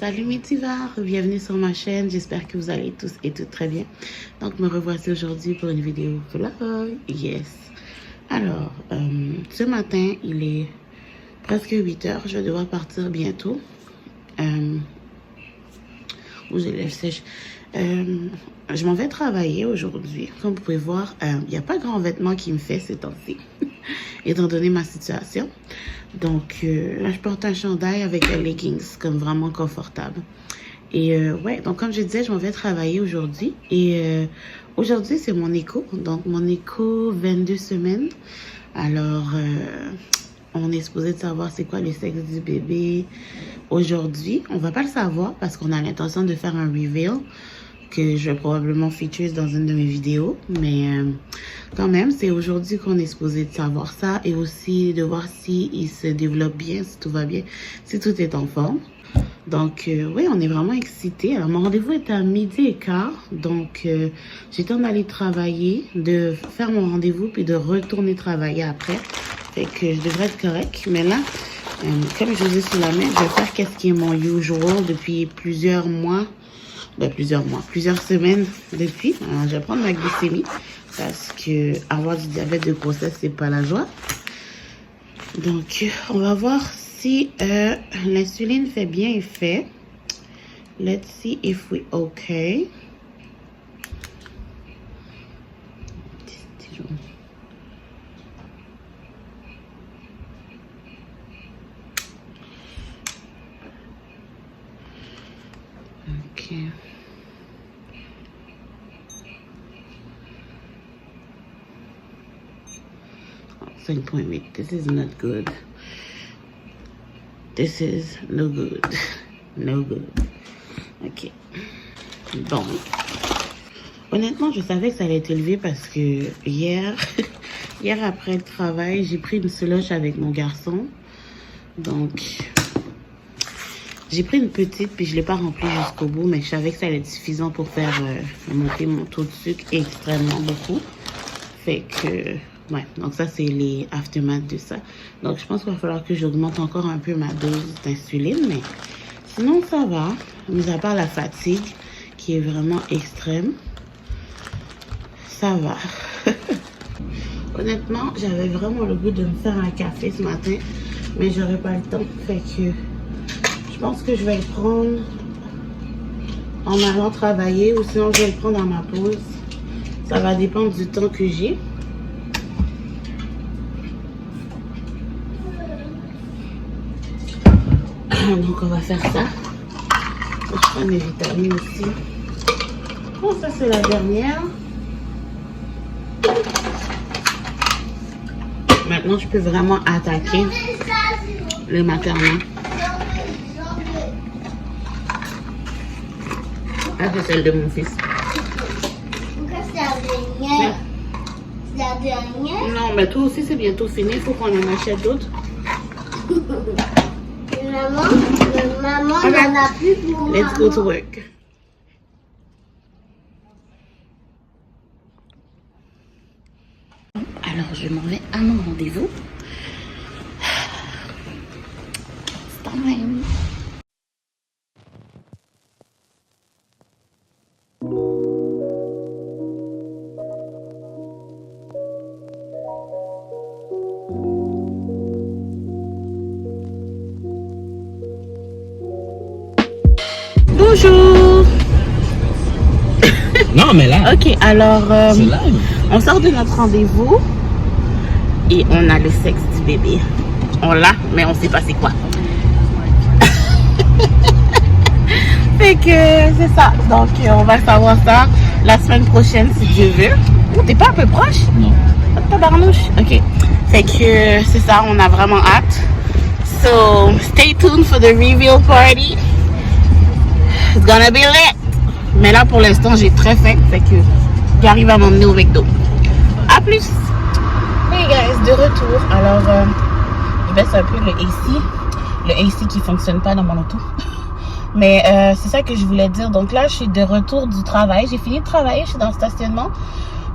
Salut mes divas, bienvenue sur ma chaîne, j'espère que vous allez tous et toutes très bien. Donc me revoici aujourd'hui pour une vidéo vlog, yes. Alors, ce matin, il est presque 8 h, je vais devoir partir bientôt. Où j'ai l'air sèche. Je m'en vais travailler aujourd'hui. Comme vous pouvez voir, il n'y a pas grand vêtement qui me fait ces temps-ci, étant donné ma situation. Donc, là, je porte un chandail avec des leggings, comme vraiment confortable. Et ouais, donc comme je disais, je m'en vais travailler aujourd'hui. Et aujourd'hui, c'est mon écho. Donc, mon écho 22 semaines. Alors, on est supposé de savoir c'est quoi le sexe du bébé aujourd'hui. On va pas le savoir parce qu'on a l'intention de faire un reveal que je vais probablement feature dans une de mes vidéos. Mais quand même, c'est aujourd'hui qu'on est supposé de savoir ça et aussi de voir si il se développe bien, si tout va bien, si tout est en forme. Donc, oui, on est vraiment excités. Alors, mon rendez-vous est à 12h15. Donc, j'ai temps d'aller travailler, de faire mon rendez-vous puis de retourner travailler après. Fait que je devrais être correct. Mais là, comme je vous ai sous la main, je vais faire qu'est-ce qui est mon usual depuis plusieurs mois. Plusieurs semaines depuis. Alors, je vais prendre ma glycémie parce que avoir du diabète de grossesse, c'est pas la joie. Donc, on va voir si l'insuline fait bien effet. Let's see if we okay. Ok. 5.8. This is not good. This is no good. No good. Ok. Bon. Honnêtement, je savais que ça allait être élevé parce que hier après le travail, j'ai pris une slush avec mon garçon. Donc, j'ai pris une petite puis je l'ai pas remplie jusqu'au bout, mais je savais que ça allait être suffisant pour faire monter mon taux de sucre extrêmement beaucoup. Fait que, ouais, donc ça c'est les aftermaths de ça. Donc je pense qu'il va falloir que j'augmente encore un peu ma dose d'insuline, mais sinon ça va, mis à part la fatigue qui est vraiment extrême, ça va. Honnêtement, j'avais vraiment le goût de me faire un café ce matin, mais j'aurais pas le temps. Fait que je pense que je vais le prendre en allant travailler ou sinon je vais le prendre à ma pause. Ça va dépendre du temps que j'ai. Donc on va faire ça. Je prends mes vitamines aussi. Bon, ça c'est la dernière. Maintenant je peux vraiment attaquer le maternel. Ah, c'est celle de mon fils. Pourquoi c'est la dernière? C'est la dernière? Non, mais toi aussi c'est bientôt fini. Il faut qu'on en achète d'autres. Maman n'en a plus pour moi. Let's go to work. Alors, je m'en vais à mon rendez-vous. C'est time. Bonjour. Non, mais là, Ok, alors, c'est live. on sort de notre rendez-vous et on a le sexe du bébé. On l'a, mais on sait pas c'est quoi. Fait que c'est ça. Donc, on va savoir ça la semaine prochaine si Dieu veut. Oh, t'es pas un peu proche? Non. Tabarnouche. Ok. Fait que c'est ça, on a vraiment hâte. So, stay tuned for the reveal party. It's gonna be lit. Mais là, pour l'instant, j'ai très faim. Fait que j'arrive à m'emmener au McDo. A plus. Hey guys, de retour. Alors, je baisse un peu le AC. Le AC qui fonctionne pas dans mon auto. Mais c'est ça que je voulais dire. Donc là, je suis de retour du travail. J'ai fini de travailler, je suis dans le stationnement.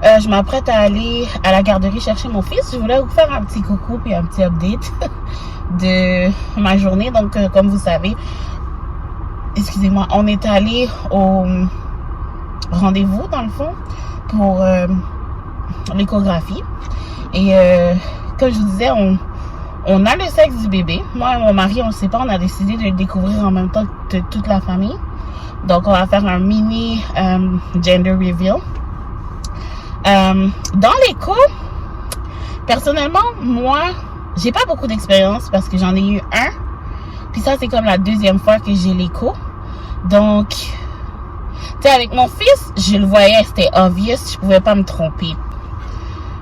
Je m'apprête à aller à la garderie chercher mon fils. Je voulais vous faire un petit coucou et un petit update de ma journée. Donc, comme vous savez, excusez-moi, on est allé au rendez-vous, dans le fond, pour l'échographie. Et comme je vous disais, on a le sexe du bébé. Moi et mon mari, on ne sait pas, on a décidé de le découvrir en même temps que toute la famille. Donc, on va faire un mini gender reveal. Dans l'écho, personnellement, moi, j'ai pas beaucoup d'expérience parce que j'en ai eu un. Puis ça, c'est comme la deuxième fois que j'ai l'écho. Donc, tu sais, avec mon fils, je le voyais, c'était obvious, je pouvais pas me tromper.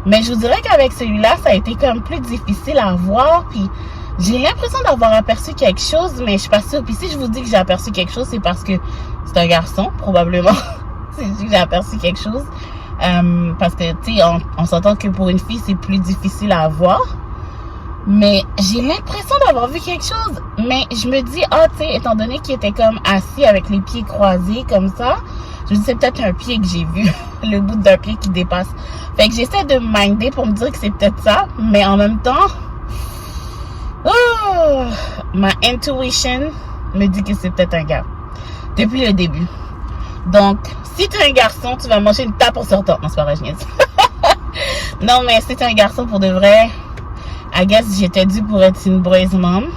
Mais je vous dirais qu'avec celui-là, ça a été comme plus difficile à voir. Puis j'ai l'impression d'avoir aperçu quelque chose, mais je suis pas sûre. Puis si je vous dis que j'ai aperçu quelque chose, c'est parce que c'est un garçon, probablement. C'est juste que j'ai aperçu quelque chose. Parce que, tu sais, on s'entend que pour une fille, c'est plus difficile à voir. Mais j'ai l'impression d'avoir vu quelque chose. Mais je me dis, tu sais, étant donné qu'il était comme assis avec les pieds croisés comme ça, je me dis, c'est peut-être un pied que j'ai vu. Le bout d'un pied qui dépasse. Fait que j'essaie de me minder pour me dire que c'est peut-être ça. Mais en même temps, ma intuition me dit que c'est peut-être un gars. Depuis le début. Donc, si tu es un garçon, tu vas manger une tape pour sortir. Non, c'est pas vrai, je niaise. Non, mais si tu es un garçon pour de vrai, I guess j'étais due pour être une boy's mom.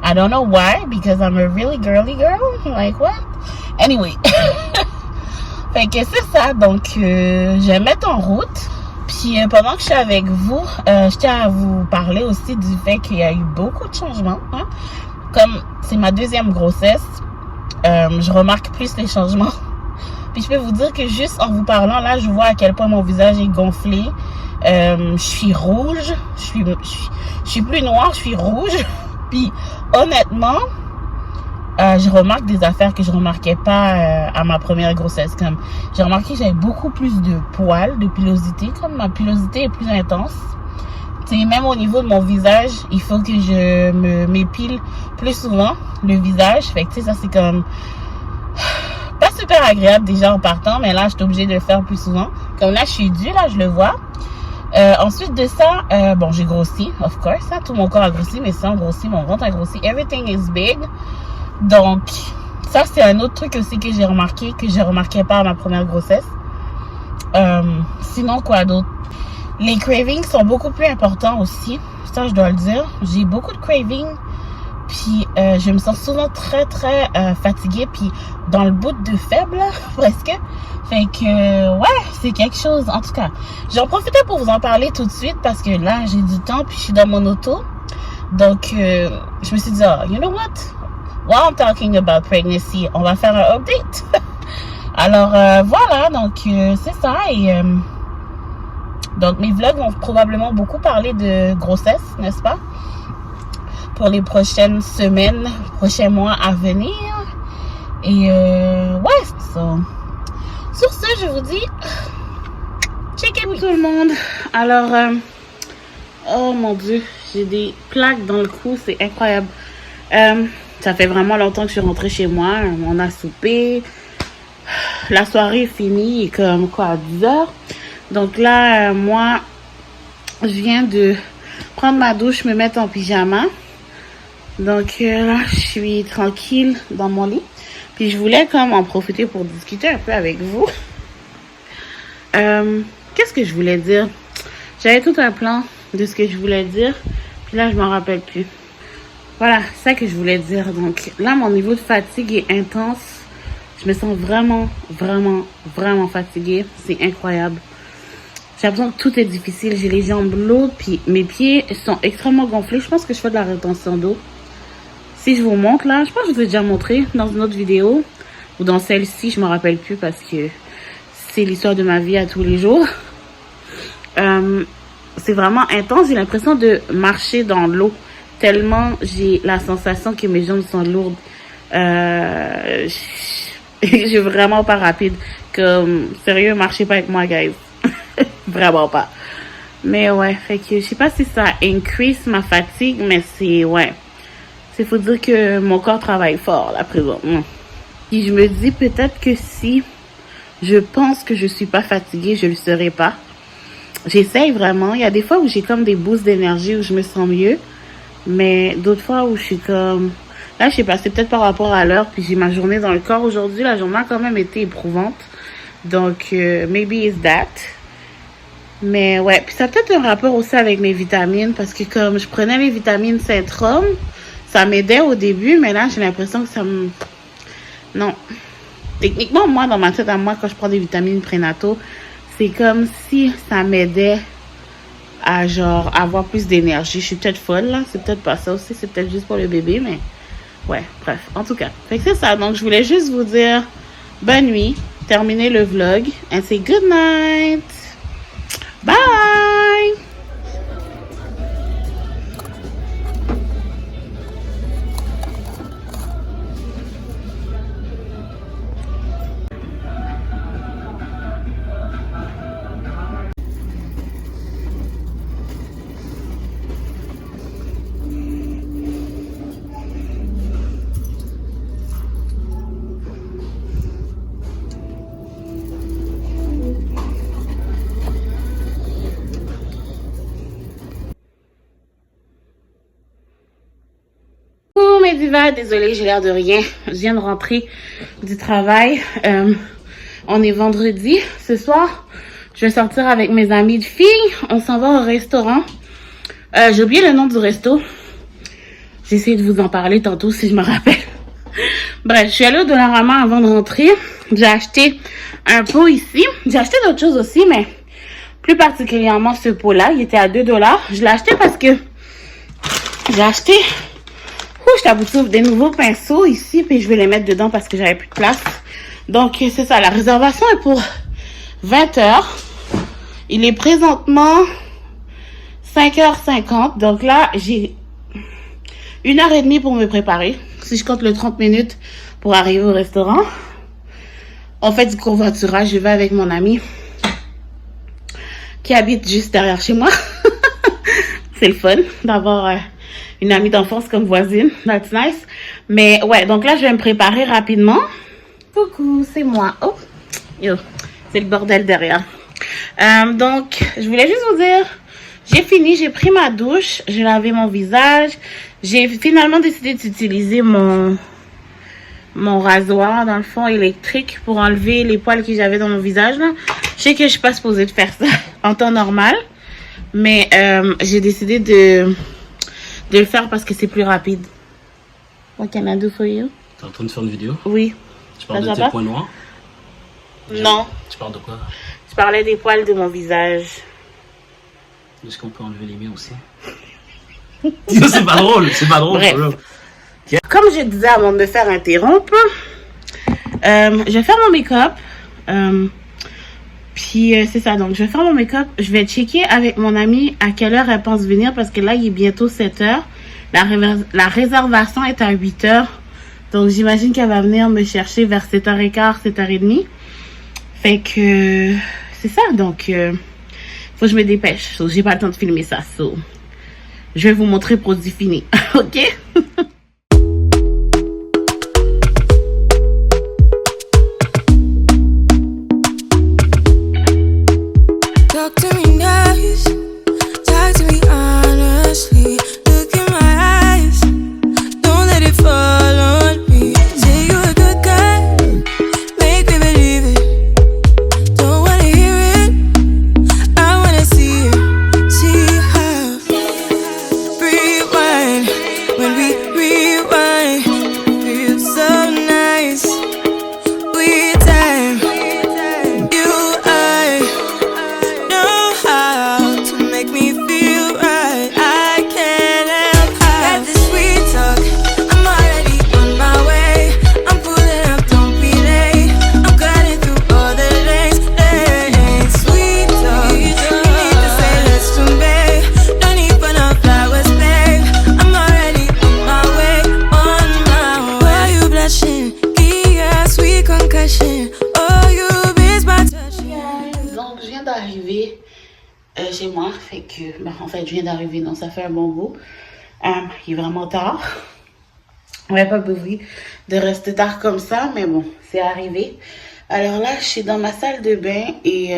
I don't know why, because I'm a really girly girl. Like, what? Anyway. Fait que c'est ça. Donc, je vais mettre en route. Puis, pendant que je suis avec vous, je tiens à vous parler aussi du fait qu'il y a eu beaucoup de changements. Hein? Comme c'est ma deuxième grossesse, je remarque plus les changements. Puis, je peux vous dire que juste en vous parlant, là, je vois à quel point mon visage est gonflé. Je suis rouge. Je suis plus noire, je suis rouge. Puis, honnêtement, je remarque des affaires que je remarquais pas à ma première grossesse. Comme j'ai remarqué que j'avais beaucoup plus de poils, de pilosité. Comme ma pilosité est plus intense. Tu sais, même au niveau de mon visage, il faut que je m'épile plus souvent le visage. Fait que tu sais, ça c'est comme pas super agréable déjà en partant, mais là je suis obligée de le faire plus souvent. Comme là je suis due, là je le vois. Ensuite de ça, bon j'ai grossi, of course, hein, tout mon corps a grossi, mes seins ont grossi, mon ventre a grossi, everything is big. Donc ça c'est un autre truc aussi que j'ai remarqué, que je remarquais pas à ma première grossesse. Sinon quoi d'autre? Les cravings sont beaucoup plus importants aussi, ça je dois le dire. J'ai beaucoup de cravings, puis je me sens souvent très fatiguée, puis dans le bout de faible presque. Fait que ouais, c'est quelque chose. En tout cas, j'en profitais pour vous en parler tout de suite parce que là j'ai du temps, puis je suis dans mon auto. Donc je me suis dit, you know what? While I'm talking about pregnancy, on va faire un update. Alors voilà, donc c'est ça. Et donc mes vlogs vont probablement beaucoup parler de grossesse, n'est-ce pas? Pour les prochaines semaines, prochains mois à venir. Et ouais, so. Sur ce, je vous dis, checkez tout le monde. Alors, oh mon Dieu, j'ai des plaques dans le cou, c'est incroyable. Ça fait vraiment longtemps que je suis rentrée chez moi. On a soupé. La soirée est finie, il est comme quoi, à 10 heures. Donc là, moi, je viens de prendre ma douche, me mettre en pyjama. Donc là, je suis tranquille dans mon lit. Puis je voulais comme en profiter pour discuter un peu avec vous. Qu'est-ce que je voulais dire? J'avais tout un plan de ce que je voulais dire. Puis là, je m'en rappelle plus. Voilà, c'est ça que je voulais dire. Donc là, mon niveau de fatigue est intense. Je me sens vraiment fatiguée. C'est incroyable. J'ai l'impression que tout est difficile. J'ai les jambes lourdes. Puis mes pieds sont extrêmement gonflés. Je pense que je fais de la rétention d'eau. Si je vous montre là, je pense que je vous ai déjà montré dans une autre vidéo. Ou dans celle-ci, je ne me rappelle plus parce que c'est l'histoire de ma vie à tous les jours. C'est vraiment intense. J'ai l'impression de marcher dans l'eau. Tellement j'ai la sensation que mes jambes sont lourdes. Je suis vraiment pas rapide. Comme, sérieux, marchez pas avec moi, guys. Vraiment pas. Mais ouais, fait que je sais pas si ça increase ma fatigue, mais c'est, ouais. C'est faut dire que mon corps travaille fort, là, présentement. Et je me dis peut-être que si je pense que je suis pas fatiguée, je le serai pas. J'essaye vraiment. Il y a des fois où j'ai comme des boosts d'énergie, où je me sens mieux. Mais d'autres fois où je suis comme... Là, je sais pas, c'est peut-être par rapport à l'heure, puis j'ai ma journée dans le corps aujourd'hui. La journée a quand même été éprouvante. Donc, maybe it's that. Mais ouais, puis ça a peut-être un rapport aussi avec mes vitamines, parce que comme je prenais mes vitamines Centrum, ça m'aidait au début, mais là, j'ai l'impression que ça me... Non. Techniquement, moi, dans ma tête à moi, quand je prends des vitamines prénataux, c'est comme si ça m'aidait à genre avoir plus d'énergie. Je suis peut-être folle, là. C'est peut-être pas ça aussi. C'est peut-être juste pour le bébé, mais... Ouais, bref. En tout cas. Fait que c'est ça. Donc, je voulais juste vous dire bonne nuit. Terminer le vlog. And say good night. Bye! Mes divas, désolée, j'ai l'air de rien. Je viens de rentrer du travail. On est vendredi. Ce soir, je vais sortir avec mes amies de filles. On s'en va au restaurant. J'ai oublié le nom du resto. J'ai essayé de vous en parler tantôt si je me rappelle. Bref, je suis allée au Dollarama avant de rentrer. J'ai acheté un pot ici. J'ai acheté d'autres choses aussi, mais plus particulièrement ce pot-là. Il était à 2 $. Je l'ai acheté parce que j'ai acheté... je t'aboute des nouveaux pinceaux ici, puis je vais les mettre dedans parce que j'avais plus de place. Donc, c'est ça. La réservation est pour 20h. Il est présentement 5h50. Donc là, j'ai 1h30 pour me préparer. Si je compte le 30 minutes pour arriver au restaurant. On fait du covoiturage. Je vais avec mon ami qui habite juste derrière chez moi. C'est le fun d'avoir... une amie d'enfance comme voisine. That's nice. Mais ouais, donc là, je vais me préparer rapidement. Coucou, c'est moi. Oh, yo, c'est le bordel derrière. Donc, je voulais juste vous dire, j'ai fini, j'ai pris ma douche, j'ai lavé mon visage. J'ai finalement décidé d'utiliser mon rasoir, dans le fond, électrique pour enlever les poils que j'avais dans mon visage. Là. Je sais que je suis pas supposée de faire ça en temps normal. Mais j'ai décidé de le faire parce que c'est plus rapide. What can I do for you? T'es en train de faire une vidéo? Oui. Tu parles de tes points noirs? Non. Tu parles de quoi? Je parlais des poils de mon visage. Est-ce qu'on peut enlever les miens aussi? C'est pas drôle, c'est pas drôle. Bref. Comme je disais avant de me faire interrompre, je vais faire mon make-up. Puis c'est ça, donc je vais faire mon make-up. Je vais checker avec mon amie à quelle heure elle pense venir parce que là, il est bientôt 7h. La réservation est à 8h. Donc j'imagine qu'elle va venir me chercher vers 7h15, 7h30. Fait que c'est ça, donc faut que je me dépêche. So, j'ai pas le temps de filmer ça. So, je vais vous montrer produit fini. Ok? Chez moi, fait que en fait je viens d'arriver, donc ça fait un bon bout. Il est vraiment tard. On n'a pas besoin de rester tard comme ça, mais bon, c'est arrivé. Alors là, je suis dans ma salle de bain et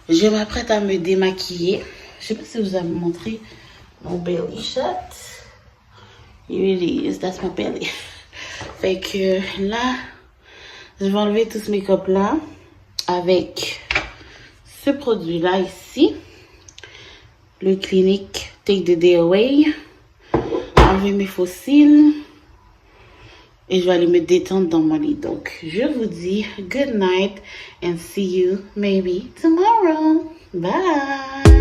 je m'apprête à me démaquiller. Je sais pas si je vous ai montré mon belly shot. It really is. That's my belly. Fait que là, je vais enlever tout ce make-up là avec ce produit là ici. Le Clinique Take the Day Away. Enlever mes fossiles. Et je vais aller me détendre dans mon lit. Donc, je vous dis good night and see you maybe tomorrow. Bye!